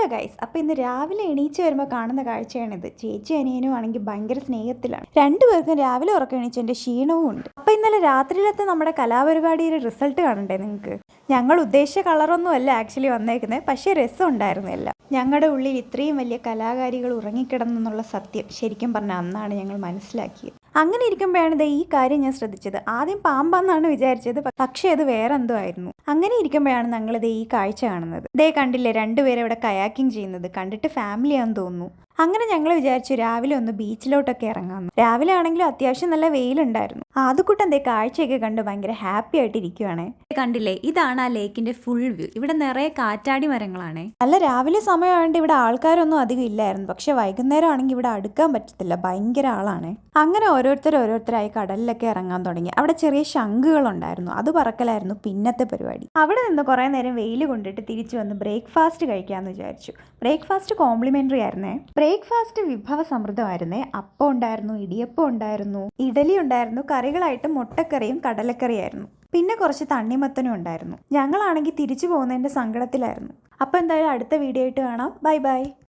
Hello guys, അപ്പോൾ ഇന്ന് രാവിലെ എണീച്ച് വരുമ്പോൾ കാണുന്ന കാഴ്ചയാണിത്. ചേച്ചി അനിയനും ആണെങ്കിൽ ഭയങ്കര സ്നേഹത്തിലാണ്. രണ്ടുപേർക്കും രാവിലെ ഉറക്കം എണീച്ചതിൻ്റെ ക്ഷീണവും ഉണ്ട്. അപ്പോൾ ഇന്നലെ രാത്രിയിലത്തെ നമ്മുടെ കലാപരിപാടിയുടെ റിസൾട്ട് കാണണ്ടേ നിങ്ങൾക്ക്? ഞങ്ങൾ ഉദ്ദേശിച്ച കളറൊന്നും അല്ല ആക്ച്വലി വന്നേക്കുന്നത്, പക്ഷേ രസം ഉണ്ടായിരുന്നു എല്ലാം. ഞങ്ങളുടെ ഉള്ളിൽ ഇത്രയും വലിയ കലാകാരികൾ ഉറങ്ങിക്കിടന്നെന്നുള്ള സത്യം ശരിക്കും പറഞ്ഞാൽ അന്നാണ് ഞങ്ങൾ മനസ്സിലാക്കിയത്. അങ്ങനെ ഇരിക്കുമ്പോഴാണ് ഈ കാര്യം ഞാൻ ശ്രദ്ധിച്ചത്. ആദ്യം പാമ്പാന്നാണ് വിചാരിച്ചത്, പക്ഷേ അത് വേറെ എന്തോ ആയിരുന്നു. അങ്ങനെ ഇരിക്കുമ്പോഴാണ് ഞങ്ങളിത് ഈ കാഴ്ച കാണുന്നത്. കണ്ടില്ലേ, രണ്ടുപേരും ഇവിടെ കയാക്കിങ് ചെയ്യുന്നത്. കണ്ടിട്ട് ഫാമിലിയാന്ന് തോന്നുന്നു. അങ്ങനെ ഞങ്ങൾ വിചാരിച്ചു രാവിലെ ഒന്ന് ബീച്ചിലോട്ടൊക്കെ ഇറങ്ങാമെന്ന്. രാവിലെ ആണെങ്കിലും അത്യാവശ്യം നല്ല വെയിലുണ്ടായിരുന്നു. ആദ്യക്കൂട്ടം കാഴ്ചയൊക്കെ കണ്ട് ഭയങ്കര ഹാപ്പി ആയിട്ട് ഇരിക്കുവാണേ. കണ്ടില്ലേ, ഇതാണ് ആ ലേക്കിന്റെ ഫുൾ വ്യൂ. ഇവിടെ നിറയെ കാറ്റാടി മരങ്ങളാണേ. നല്ല രാവിലെ സമയമായതുകൊണ്ട് ഇവിടെ ആൾക്കാരൊന്നും അധികം ഇല്ലായിരുന്നു. പക്ഷെ വൈകുന്നേരം ആണെങ്കിൽ ഇവിടെ അടുക്കാൻ പറ്റത്തില്ല, ഭയങ്കര ആളാണ്. അങ്ങനെ ഓരോരുത്തരായി കടലിലൊക്കെ ഇറങ്ങാൻ തുടങ്ങി. അവിടെ ചെറിയ ശംഖുകളുണ്ടായിരുന്നു, അത് പറക്കലായിരുന്നു പിന്നത്തെ പരിപാടി. അവിടെ നിന്ന് കുറേ നേരം വെയിൽ കൊണ്ടിട്ട് തിരിച്ചു വന്ന് ബ്രേക്ക്ഫാസ്റ്റ് കഴിക്കാമെന്ന് വിചാരിച്ചു. ബ്രേക്ക്ഫാസ്റ്റ് കോംപ്ലിമെന്ററി ആയിരുന്നേ. ബ്രേക്ക്ഫാസ്റ്റ് വിഭവ സമൃദ്ധമായിരുന്നേ. അപ്പം ഉണ്ടായിരുന്നു, ഇടിയപ്പം ഉണ്ടായിരുന്നു, ഇഡലി ഉണ്ടായിരുന്നു, കറികളായിട്ട് മുട്ടക്കറിയും കടലക്കറിയായിരുന്നു. പിന്നെ കുറച്ച് തണ്ണിമത്തനും ഉണ്ടായിരുന്നു. ഞങ്ങളാണെങ്കിൽ തിരിച്ചു പോകുന്നതിൻ്റെ സങ്കടത്തിലായിരുന്നു. അപ്പോൾ എന്തായാലും അടുത്ത വീഡിയോ ആയിട്ട് കാണാം. Bye bye.